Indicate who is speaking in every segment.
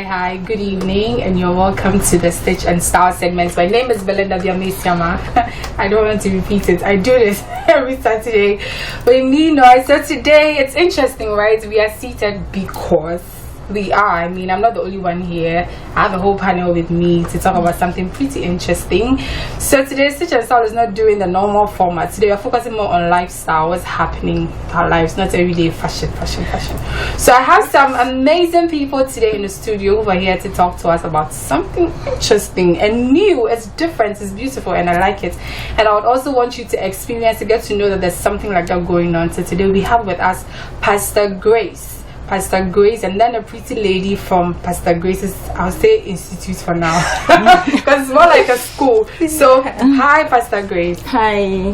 Speaker 1: Hi, good evening, and you're welcome to the Stitch and Style segment. My name is Belinda, the Asiamah. I don't want to repeat it. I do this every Saturday. But I said today, it's interesting, right? We are seated because we are. I mean, I'm not the only one here. I have a whole panel with me to talk about something pretty interesting. So today, Stitch and Style is not doing the normal format. Today, we're focusing more on lifestyle, what's happening in our lives, not everyday fashion. So I have some amazing people today in the studio who are here to talk to us about something interesting and new. It's different, it's beautiful, and I like it. And I would also want you to experience, to get to know that there's something like that going on. So today, we have with us Pastor Grace, and then a pretty lady from Pastor Grace's, I'll say institute for now, because it's more like a school. So hi, Pastor Grace.
Speaker 2: Hi.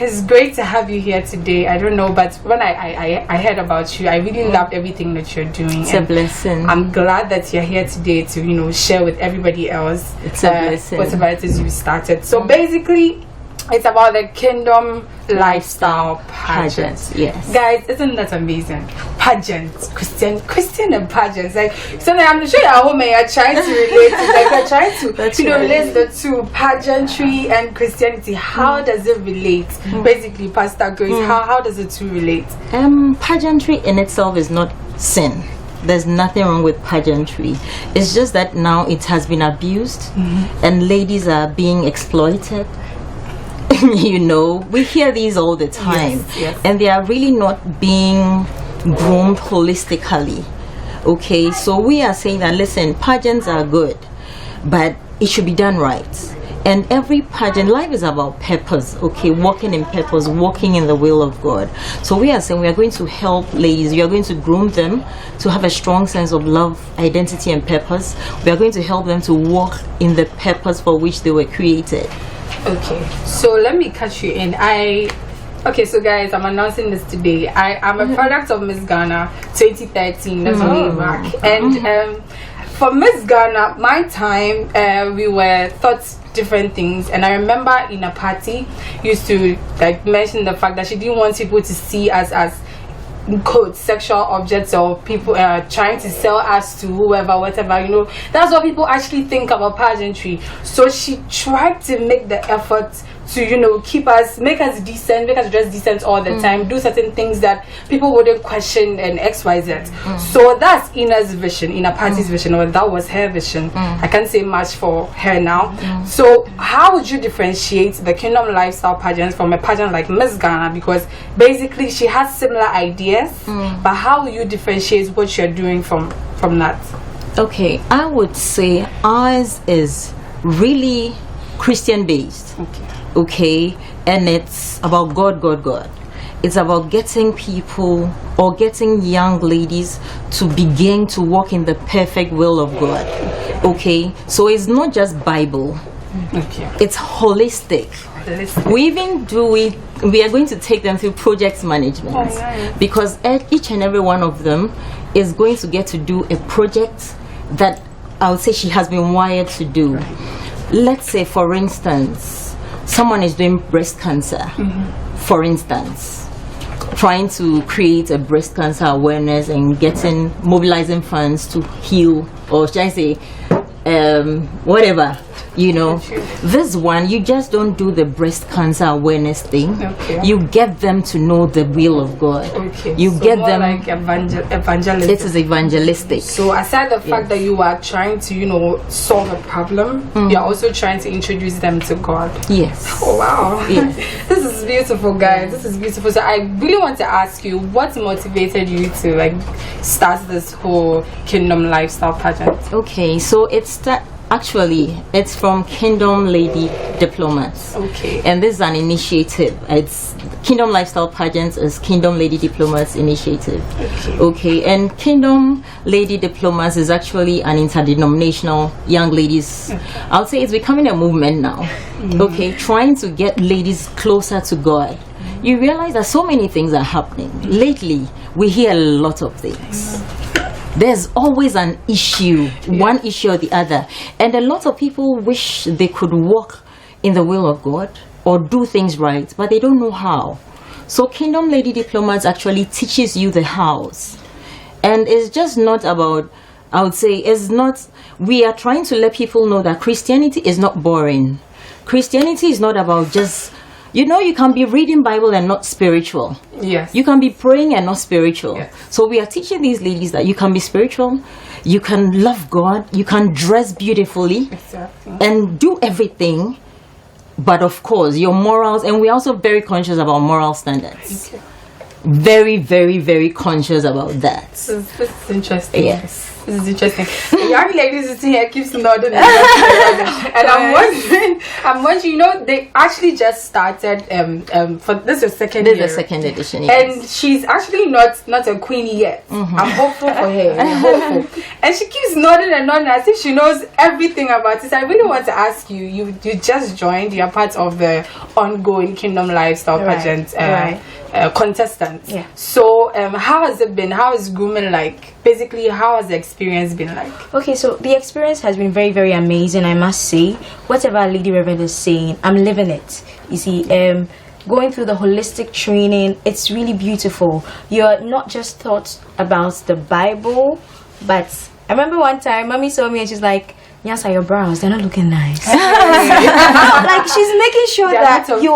Speaker 1: It's great to have you here today. I don't know, but when I heard about you, I really loved everything that you're doing.
Speaker 2: It's a blessing.
Speaker 1: I'm glad that you're here today to share with everybody else.
Speaker 2: It's a blessing.
Speaker 1: Whatever it is you started. So basically, it's about the kingdom lifestyle pageant.
Speaker 2: Yes,
Speaker 1: guys, isn't that amazing? Pageant, Christian and pageants. Like, so I'm sure you're at home and you're trying to relate. You're trying to relate the two, pageantry and Christianity. How does it relate? Basically, Pastor Grace, how does the two relate?
Speaker 2: Pageantry in itself is not sin. There's nothing wrong with pageantry. It's just that now it has been abused and ladies are being exploited. We hear these all the time.
Speaker 1: Yes.
Speaker 2: And they are really not being groomed holistically. Okay, so we are saying that, listen, pageants are good, but it should be done right. And every pageant, life is about purpose, okay, walking in purpose, walking in the will of God. So we are saying we are going to help ladies, we are going to groom them to have a strong sense of love, identity, and purpose. We are going to help them to walk in the purpose for which they were created.
Speaker 1: Okay, so let me catch you in. Okay, so guys, I'm announcing this today. I'm a product of Miss Ghana 2013. That's way back. And for Miss Ghana, my time, we were taught different things. And I remember in a party, used to mention the fact that she didn't want people to see us as sexual objects or people trying to sell us to whoever, whatever. That's what people actually think about pageantry. So she tried to make the effort to make us decent, make us dress decent all the time, do certain things that people wouldn't question, and XYZ. So that's Ina's vision, Ina Party's vision, or that was her vision. I can't say much for her now. So how would you differentiate the kingdom lifestyle pageant from a pageant like Miss Ghana? Because basically she has similar ideas, but how will you differentiate what you're doing from that?
Speaker 2: Okay, I would say ours is really Christian based. Okay, and it's about God. It's about getting people or getting young ladies to begin to walk in the perfect will of God. Okay, so it's not just Bible. It's holistic. We even we are going to take them through project management, because each and every one of them is going to get to do a project that I would say she has been wired to do. Let's say, for instance, someone is doing breast cancer, for instance, trying to create a breast cancer awareness and mobilizing funds to heal, or should I say, whatever. This one, you just don't do the breast cancer awareness thing. You get them to know the will of God. You so get them
Speaker 1: like evangelistic.
Speaker 2: It is evangelistic.
Speaker 1: So aside the fact that you are trying to solve a problem, you're also trying to introduce them to God.
Speaker 2: Yes.
Speaker 1: Oh wow.
Speaker 2: Yes.
Speaker 1: This is beautiful, guys. This is beautiful. So I really want to ask you, what motivated you to start this whole kingdom lifestyle pageant?
Speaker 2: Okay, so it's from Kingdom Lady Diplomats.
Speaker 1: Okay.
Speaker 2: And this is an initiative. It's Kingdom Lifestyle Pageants is Kingdom Lady Diplomats initiative. Okay. And Kingdom Lady Diplomats is actually an interdenominational young ladies. I'll say it's becoming a movement now. Okay. Trying to get ladies closer to God. You realize that so many things are happening. Lately, we hear a lot of things. There's always an issue, one issue or the other. And a lot of people wish they could walk in the will of God or do things right, but they don't know how. So Kingdom Lady Diplomats actually teaches you the hows. And it's just not about I would say is not, we are trying to let people know that Christianity is not boring. Christianity is not about just, you can be reading Bible and not spiritual.
Speaker 1: Yes.
Speaker 2: You can be praying and not spiritual.
Speaker 1: Yes.
Speaker 2: So we are teaching these ladies that you can be spiritual, you can love God, you can dress beautifully,
Speaker 1: Exactly.
Speaker 2: and do everything. But of course, your morals, and we're also very conscious about moral standards.
Speaker 1: Okay.
Speaker 2: Very, very, very conscious about that.
Speaker 1: This is interesting.
Speaker 2: Yes.
Speaker 1: This is interesting. The young lady sitting here keeps nodding. And I'm wondering, they actually just started for this is second
Speaker 2: This
Speaker 1: year.
Speaker 2: is the second edition, yes.
Speaker 1: And she's actually not a queen yet. I'm hopeful for her. I'm hopeful. And she keeps nodding and nodding as if she knows everything about it. So I really want to ask you, you just joined, you're part of the ongoing Kingdom Lifestyle Pageant contestants.
Speaker 3: Yeah.
Speaker 1: So how has it been? How is grooming like? Basically, how has the experience been like?
Speaker 3: Okay, so the experience has been very, very amazing, I must say. Whatever Lady Reverend is saying, I'm living it. You see, going through the holistic training, it's really beautiful. You're not just taught about the Bible, but I remember one time, Mommy saw me and she's like, Nyasa, your brows, they're not looking nice. Like, she's making sure that you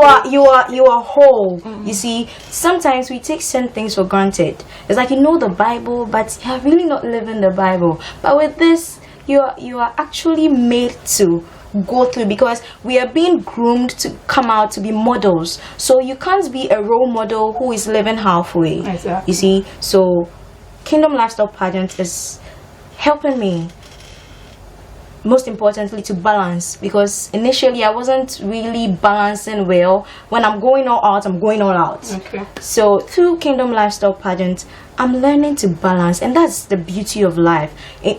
Speaker 3: are whole. You see, sometimes we take certain things for granted. It's like you know the Bible, but you're really not living the Bible. But with this, you are actually made to go through, because we are being groomed to come out to be models. So you can't be a role model who is living halfway.
Speaker 1: Exactly.
Speaker 3: You see, so Kingdom Lifestyle Pageant is helping me, most importantly, to balance, because initially I wasn't really balancing well. When I'm going all out, I'm going all out.
Speaker 1: Okay.
Speaker 3: So through Kingdom Lifestyle Pageant, I'm learning to balance, and that's the beauty of life.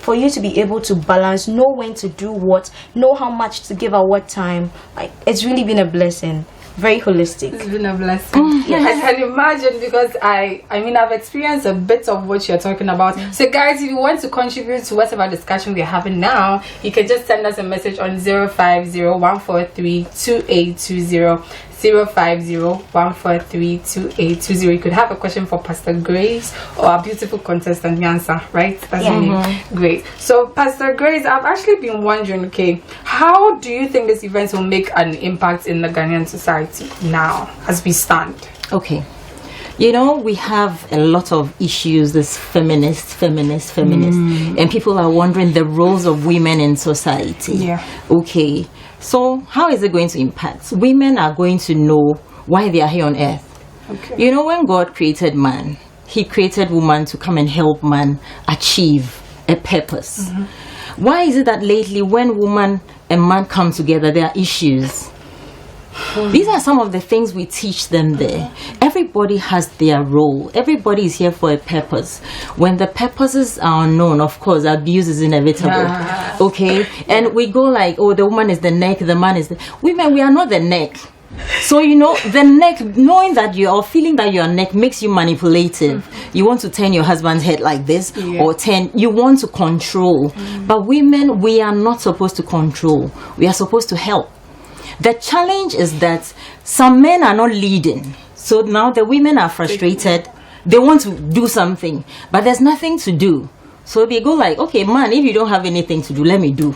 Speaker 3: For you to be able to balance, know when to do what, know how much to give at what time, like, it's really been a blessing. Very holistic.
Speaker 1: It's been a blessing. I can imagine, because I've experienced a bit of what you're talking about. So guys, if you want to contribute to whatever discussion we're having now, you can just send us a message on 050-143-2820. 050-143-2820. You could have a question for Pastor Grace or our beautiful contestant Nyansa, right? That's your name. Great. So Pastor Grace, I've actually been wondering, okay, how do you think this event will make an impact in the Ghanaian society now as we stand?
Speaker 2: Okay. We have a lot of issues, this feminist, and people are wondering the roles of women in society.
Speaker 1: Yeah.
Speaker 2: Okay. So how is it going to impact? Women are going to know why they are here on earth.
Speaker 1: Okay.
Speaker 2: When God created man, he created woman to come and help man achieve a purpose. Why is it that lately when woman and man come together, there are issues? These are some of the things we teach them there. Everybody has their role. Everybody is here for a purpose. When the purposes are unknown, of course, abuse is inevitable.
Speaker 1: Yeah.
Speaker 2: Okay? And we go like, oh, the woman is the neck, the man is the... Women, we are not the neck. So, the neck, knowing that you are feeling that your neck makes you manipulative. You want to turn your husband's head like this, or you want to control. But women, we are not supposed to control. We are supposed to help. The challenge is that some men are not leading. So now the women are frustrated. They want to do something, but there's nothing to do. So they go like, okay, man, if you don't have anything to do, let me do.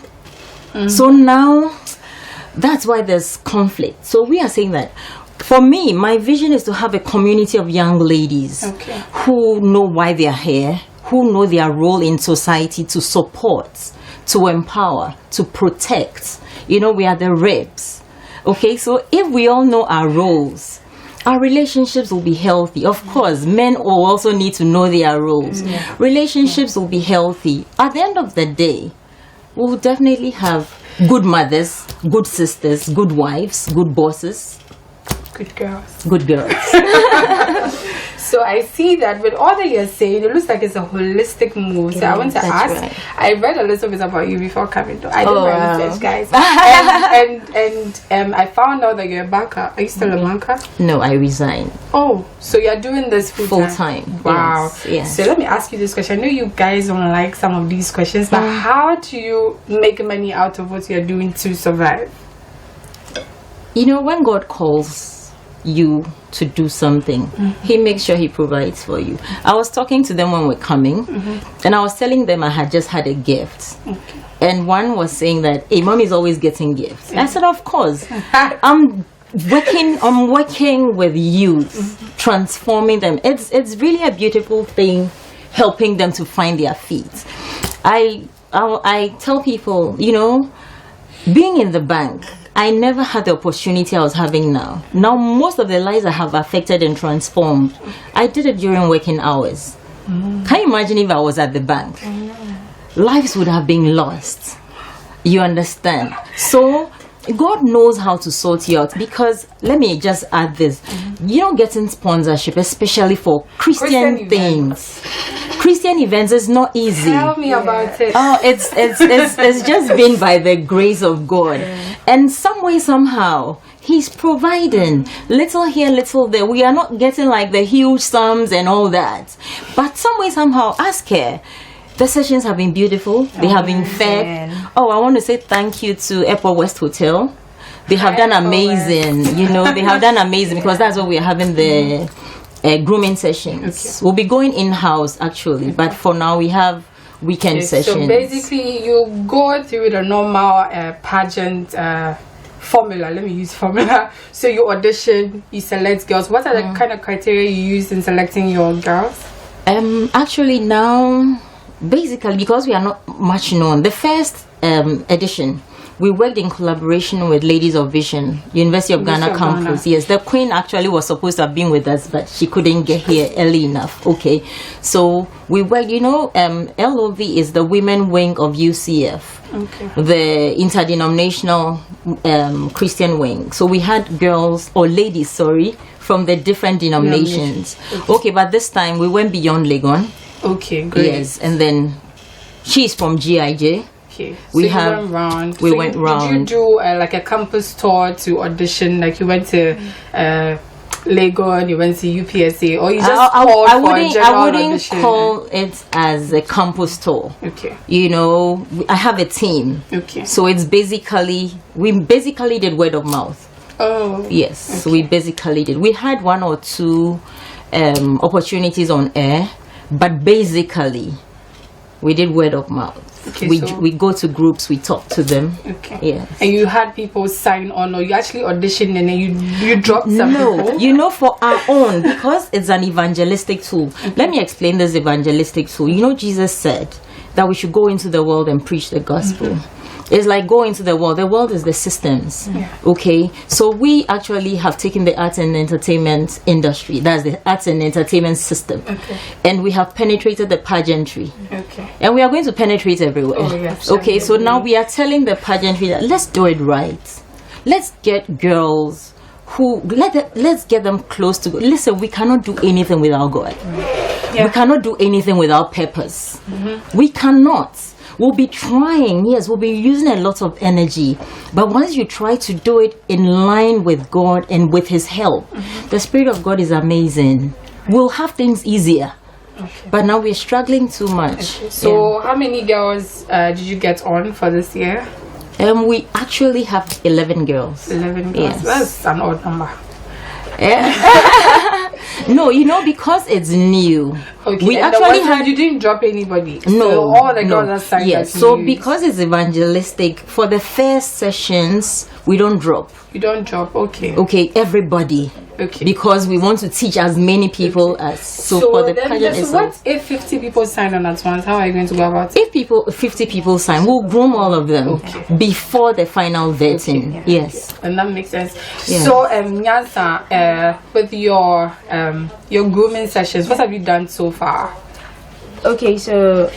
Speaker 2: So now, that's why there's conflict. So we are saying that, for me, my vision is to have a community of young ladies who know why they are here, who know their role in society to support, to empower, to protect. We are the reps. Okay, so if we all know our roles, our relationships will be healthy. Of course, men will also need to know their roles. Relationships will be healthy. At the end of the day, we'll definitely have good mothers, good sisters, good wives, good bosses.
Speaker 1: Good girls.
Speaker 2: Good girls.
Speaker 1: So I see that with all that you're saying, it looks like it's a holistic move. So I want to ask, I read a little bit about you before coming to. I did my research, guys. and I found out that you're a banker. Are you still a banker?
Speaker 2: No, I resigned.
Speaker 1: Oh, so you're doing this full time? Wow.
Speaker 2: Yes.
Speaker 1: So let me ask you this question. I know you guys don't like some of these questions, but how do you make money out of what you're doing to survive?
Speaker 2: When God calls, you to do something, he makes sure he provides for you. I was talking to them when we're coming, and I was telling them I had just had a gift. And one was saying that, hey, mom is always getting gifts. I said, of course. I'm working with youth, transforming them. It's really a beautiful thing, helping them to find their feet. I tell people, you know, being in the bank, I never had the opportunity I was having now. Now, most of the lives I have affected and transformed, I did it during working hours. Can you imagine if I was at the bank? Lives would have been lost. You understand? So, God knows how to sort you out, because let me just add this. You know, getting sponsorship, especially for Christian things. Christian events is not easy.
Speaker 1: Tell me about it.
Speaker 2: Oh, it's just been by the grace of God. And some way, somehow, He's providing. Little here, little there. We are not getting like the huge sums and all that. But some way, somehow, ask her. The sessions have been beautiful. They have been fed. Oh, I want to say thank you to Airport West Hotel. They have done amazing. You know, they have done amazing, because that's what we're having the grooming sessions. We'll be going in-house actually, but for now we have weekend sessions.
Speaker 1: So basically, you go through the normal pageant formula. Let me use formula. So you audition, you select girls. What are the kind of criteria you use in selecting your girls?
Speaker 2: Actually now, basically, because we are not much known, the first edition, we worked in collaboration with Ladies of Vision, University of Ghana campus. Yes, the Queen actually was supposed to have been with us, but she couldn't get here early enough. Okay, so we worked, you know, LOV is the women wing of UCF, the interdenominational Christian wing. So we had girls, or ladies, sorry, from the different denominations. Okay, but this time we went beyond Legon.
Speaker 1: Okay, great.
Speaker 2: Yes, and then she's from GIJ.
Speaker 1: Okay.
Speaker 2: We
Speaker 1: went round.
Speaker 2: Went round.
Speaker 1: Did you do like a campus tour to audition? Like you went to Legon, you went to UPSA, or you just called for a general
Speaker 2: I wouldn't
Speaker 1: audition?
Speaker 2: call it as a campus tour.
Speaker 1: Okay.
Speaker 2: You know, I have a team.
Speaker 1: Okay.
Speaker 2: So it's basically, we basically did word of mouth.
Speaker 1: Oh.
Speaker 2: Yes.
Speaker 1: Okay.
Speaker 2: So we basically did. We had one or two opportunities on air, but basically we did word of mouth. Okay, we go to groups, we talk to them. Okay. Yes.
Speaker 1: And you had people sign on, or you actually auditioned and then you dropped some people?
Speaker 2: You know, for our own, because it's an evangelistic tool. Let me explain this evangelistic tool. You know, Jesus said that we should go into the world and preach the gospel. It's like go into the world. The world is the systems. Okay, so we actually have taken the arts and entertainment industry. That's the arts and entertainment system. And we have penetrated the pageantry. And we are going to penetrate everywhere. Okay, so now we are telling the pageantry that let's do it right. Let's get girls who let's get them close to God. Listen, we cannot do anything without God. We cannot do anything without purpose. We cannot. We'll be trying, yes, we'll be using a lot of energy. But once you try to do it in line with God and with His help, the Spirit of God is amazing. We'll have things easier. But now we're struggling too much.
Speaker 1: So how many girls did you get on for this year?
Speaker 2: We actually have 11 girls.
Speaker 1: 11 girls. Yes. That's an odd number.
Speaker 2: No, you know, because it's new.
Speaker 1: We actually had. You didn't drop anybody.
Speaker 2: No,
Speaker 1: so all the girls are signed.
Speaker 2: Yes, so because it's evangelistic, for the first sessions we don't drop.
Speaker 1: You don't drop. Okay.
Speaker 2: Okay, everybody. Okay. Because we want to teach as many people as so for the pageant.
Speaker 1: So what if 50 people sign on at once? How are you going to go about it?
Speaker 2: If 50 people sign, we'll groom all of them before the final vetting. Yes.
Speaker 1: And that makes sense. Yeah. So Nyansa, with your grooming sessions, what have you done so far?
Speaker 3: Okay, so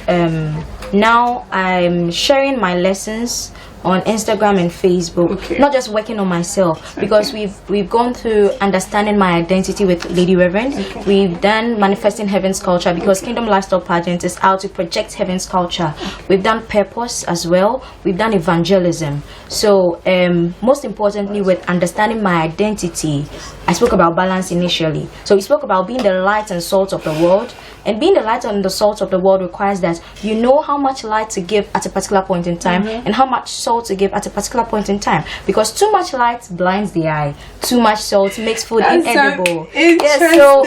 Speaker 3: now I'm sharing my lessons on Instagram and Facebook, not just working on myself, because we've gone through understanding my identity with Lady Reverend. We've done manifesting heaven's culture, because Kingdom Lifestyle Pageant is out to project heaven's culture. We've done purpose as well. We've done evangelism. So most importantly, with understanding my identity, I spoke about balance initially. So we spoke about being the light and salt of the world, And being the light and the salt of the world requires that you know how much light to give at a particular point in time and how much salt to give at a particular point in time. Because too much light blinds the eye, too much salt makes food inedible. Yes, so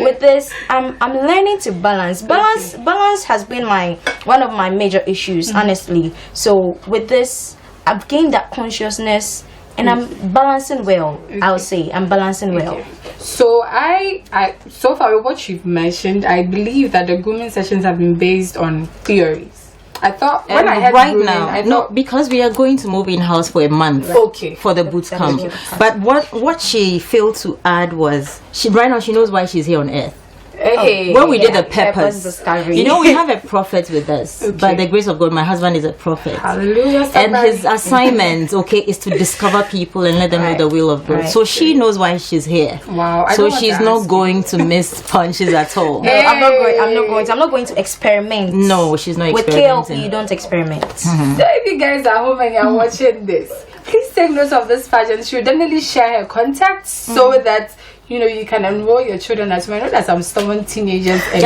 Speaker 3: with this, I'm learning to balance. Balance has been one of my major issues, honestly. So with this, I've gained that consciousness. And I'm balancing well. I'll say I'm balancing well.
Speaker 1: So I so far with what you've mentioned, I believe that the grooming sessions have been based on theories. I thought when I had
Speaker 2: right
Speaker 1: grooming,
Speaker 2: now,
Speaker 1: I
Speaker 2: no,
Speaker 1: thought,
Speaker 2: because we are going to move in house for a month.
Speaker 1: Okay.
Speaker 2: For the boot camp. But what she failed to add was right now she knows why she's here on earth.
Speaker 1: Hey,
Speaker 2: when we did the peppers,
Speaker 3: discovery.
Speaker 2: you know, we have a prophet with us. By the grace of God, my husband is a prophet.
Speaker 1: Hallelujah.
Speaker 2: And his assignment, is to discover people and let them know the will of God. So she knows why she's here.
Speaker 1: Wow.
Speaker 2: So she's not going to miss punches at all.
Speaker 3: No, I'm not going to experiment.
Speaker 2: No, she's not
Speaker 3: with
Speaker 2: experimenting.
Speaker 3: KLP, you don't experiment.
Speaker 1: So if you guys are home and you're watching this, please take note of this pageant. She will definitely share her contacts so that you can enroll your children as well. I know that some stubborn teenagers and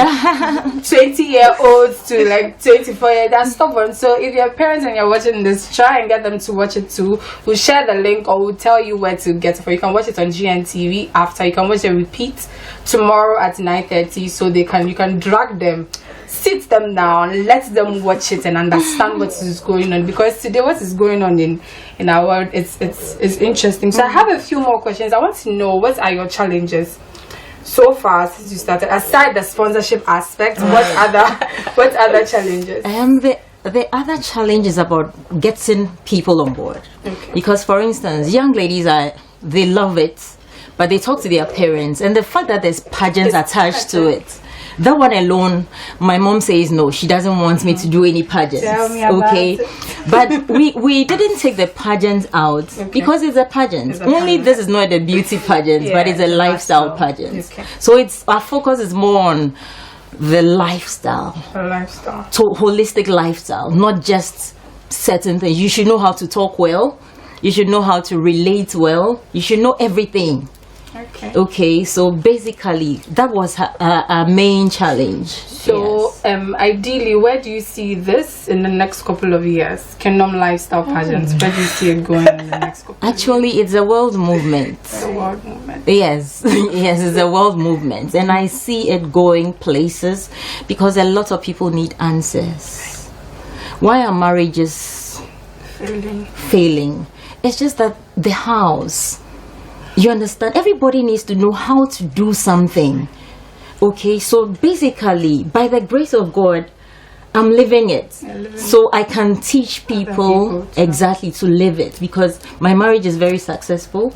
Speaker 1: 20-year-olds to like 24 years, they're stubborn. So if you're parents and you're watching this, try and get them to watch it too. We'll share the link or we'll tell you where to get it for. You can watch it on GNTV after. You can watch a repeat tomorrow at 9:30, so you can drag them, sit them down, let them watch it and understand what is going on, because today what is going on in our world it's interesting. So I have a few more questions. I want to know, what are your challenges so far since you started, aside the sponsorship aspect? What other challenges?
Speaker 2: The other challenge is about getting people on board. Because for instance, young ladies they love it, but they talk to their parents, and the fact that there's pageants attached to it, that one alone, my mom says no, she doesn't want me to do any pageants.
Speaker 1: Tell me about it.
Speaker 2: But we didn't take the pageant out because it's a pageant. Only this is not a beauty pageant, but it's a lifestyle pageant. So our focus is more on the lifestyle. So holistic lifestyle, not just certain things. You should know how to talk well. You should know how to relate well. You should know everything. Okay, so basically that was our main challenge.
Speaker 1: So ideally, where do you see this in the next couple of years? Kingdom lifestyle pageants, where do you see it going in the next couple of years?
Speaker 2: Actually, it's a world movement.
Speaker 1: A world movement.
Speaker 2: Yes, it's a world movement, and I see it going places because a lot of people need answers. Why are marriages failing? It's just that the house, you understand, everybody needs to know how to do something. Okay, so basically, by the grace of God, I'm living it. So I can teach people exactly to live it, because my marriage is very successful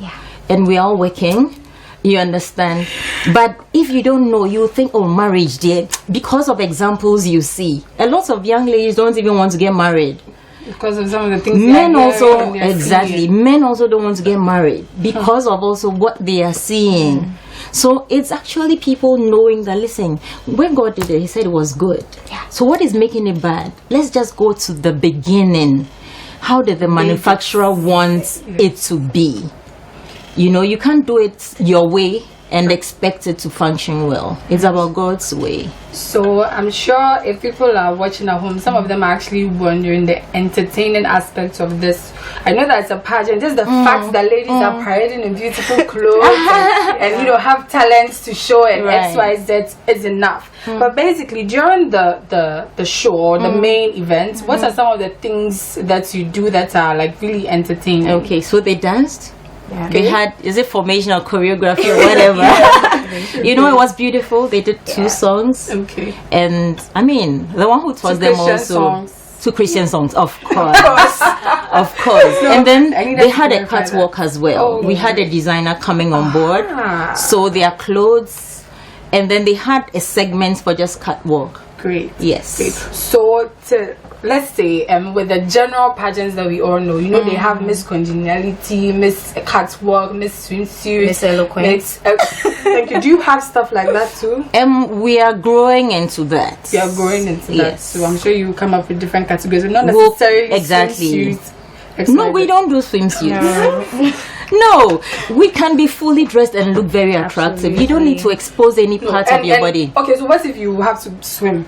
Speaker 2: and we're all working. You understand? But if you don't know, you think, oh, marriage, dear, because of examples you see. A lot of young ladies don't even want to get married.
Speaker 1: Because of some of the things
Speaker 2: men also men also don't want to get married because of also what they are seeing. So it's actually people knowing that, listen, when God did it, he said it was good. So what is making it bad? Let's just go to the beginning. How did the manufacturer want it to be? You can't do it your way and expect it to function well. It's about God's way.
Speaker 1: So I'm sure if people are watching at home, some of them are actually wondering the entertaining aspect of this. I know that it's a pageant. Just the fact that ladies are parading in beautiful clothes and have talents to show, and XYZ is enough. But basically, during the show or the main event, what are some of the things that you do that are like really entertaining?
Speaker 2: Okay, so they danced. They had, is it formation or choreography or whatever? It was beautiful. They did 2 songs. Okay. And I mean, the one who taught them also 2 Christian songs, of course. Of course. So, and then they had a catwalk as well. We had a designer coming on board. So their clothes, and then they had a segment for just catwalk.
Speaker 1: Great.
Speaker 2: Yes.
Speaker 1: Great. So let's say with the general pageants that we all know, they have Miss Congeniality, Miss Catwalk, Miss Swimsuit,
Speaker 3: Miss Eloquence.
Speaker 1: Thank you. Do you have stuff like that too?
Speaker 2: We are growing into that.
Speaker 1: We are growing into that.
Speaker 2: Yes.
Speaker 1: So I'm sure you come up with different categories, not necessarily
Speaker 2: exactly.
Speaker 1: swimsuits.
Speaker 2: No, we don't do swimsuits. No, we can be fully dressed and look very attractive. You don't need to expose any part of your body.
Speaker 1: Okay, so what if you have to swim?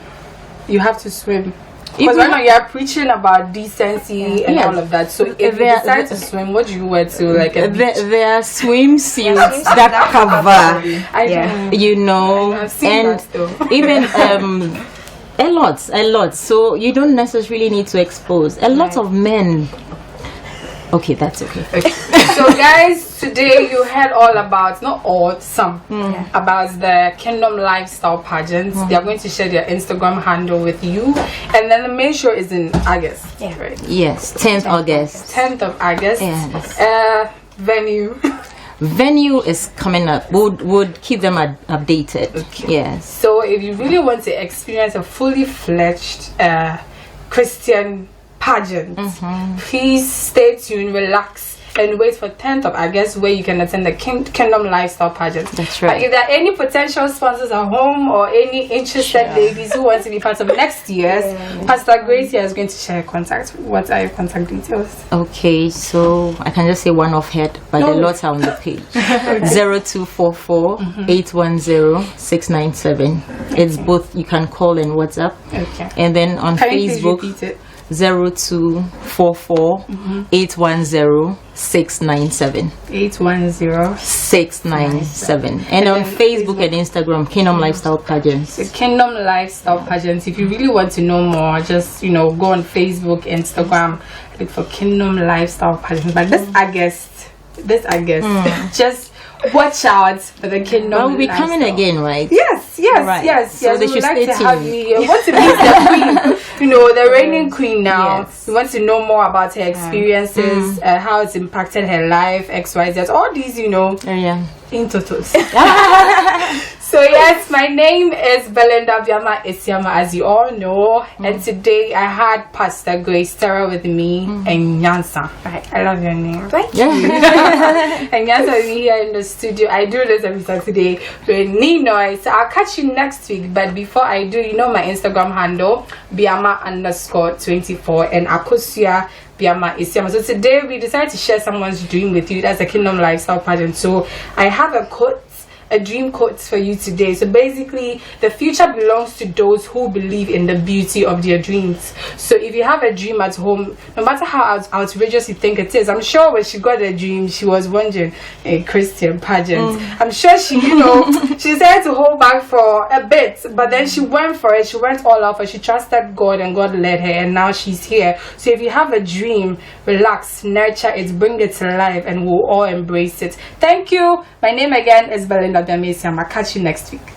Speaker 1: You have to swim. Because right now you are preaching about decency and all of that. So if you decide to swim, what do you wear to like a beach?
Speaker 2: There are swimsuits that cover, you know,
Speaker 1: I've seen
Speaker 2: and
Speaker 1: that
Speaker 2: even a lot. So you don't necessarily need to expose. A lot of men. Okay, that's okay.
Speaker 1: So guys, today you heard all about, not all, some, about the Kingdom Lifestyle Pageant. They are going to share their Instagram handle with you. And then the main show is in August.
Speaker 3: Yeah.
Speaker 1: Right?
Speaker 2: Yes, 10th August.
Speaker 1: 10th of August.
Speaker 2: Yes.
Speaker 1: Venue.
Speaker 2: Venue is coming up. Would keep them updated.
Speaker 1: Okay.
Speaker 2: Yes.
Speaker 1: So if you really want to experience a fully fledged Christian pageant, please stay tuned, relax, and wait for 10th of August where you can attend the Kingdom Lifestyle Pageant.
Speaker 2: That's right.
Speaker 1: But if there are any potential sponsors at home or any interested ladies who want to be part of next year's, Pastor Grace here is going to share her contact. What are your contact details?
Speaker 2: Okay, so I can just say one off head, but the lots are on the page. 0244 810 697. It's both, you can call and WhatsApp.
Speaker 1: Okay.
Speaker 2: And then on
Speaker 1: Can you please
Speaker 2: Facebook,
Speaker 1: repeat it?
Speaker 2: 0244 810 697.
Speaker 1: 810.
Speaker 2: 697. And on Facebook and Instagram, Kingdom Lifestyle Pageants.
Speaker 1: The Kingdom Lifestyle Pageant. If you really want to know more, just go on Facebook, Instagram, look for Kingdom Lifestyle Pageant. But this August, just watch out for the Kingdom.
Speaker 2: Well, we'll be
Speaker 1: Lifestyle.
Speaker 2: coming again, right?
Speaker 1: Yes.
Speaker 2: So they
Speaker 1: We
Speaker 2: should
Speaker 1: would like
Speaker 2: stay
Speaker 1: to have
Speaker 2: tuned.
Speaker 1: you. We want to meet the queen, the reigning queen now.
Speaker 2: Yes.
Speaker 1: We want to know more about her experiences, how it's impacted her life, XYZ, all these,
Speaker 2: Yeah.
Speaker 1: in totals. So yes, my name is Belinda Asiamah, as you all know, and today I had Pastor Grace Terra with me and Nyansa. I love your name. Thank you. And Nyansa will be here in the studio. I do this every Saturday with Ninoy. So I'll catch you next week. But before I do, my Instagram handle, Biama_24 and Akosia Biama Asiamah. So today we decided to share someone's dream with you. That's a Kingdom Lifestyle Pageant. So I have a dream quote for you today. So basically, the future belongs to those who believe in the beauty of their dreams. So if you have a dream at home, no matter how outrageous you think it is, I'm sure when she got a dream, she was wondering a Christian pageant. I'm sure she, she decided to hold back for a bit, but then she went for it. She went all out for it. She trusted God and God led her, and now she's here. So if you have a dream, relax, nurture it, bring it to life, and we'll all embrace it. Thank you. My name again is Belinda. I'll catch you next week.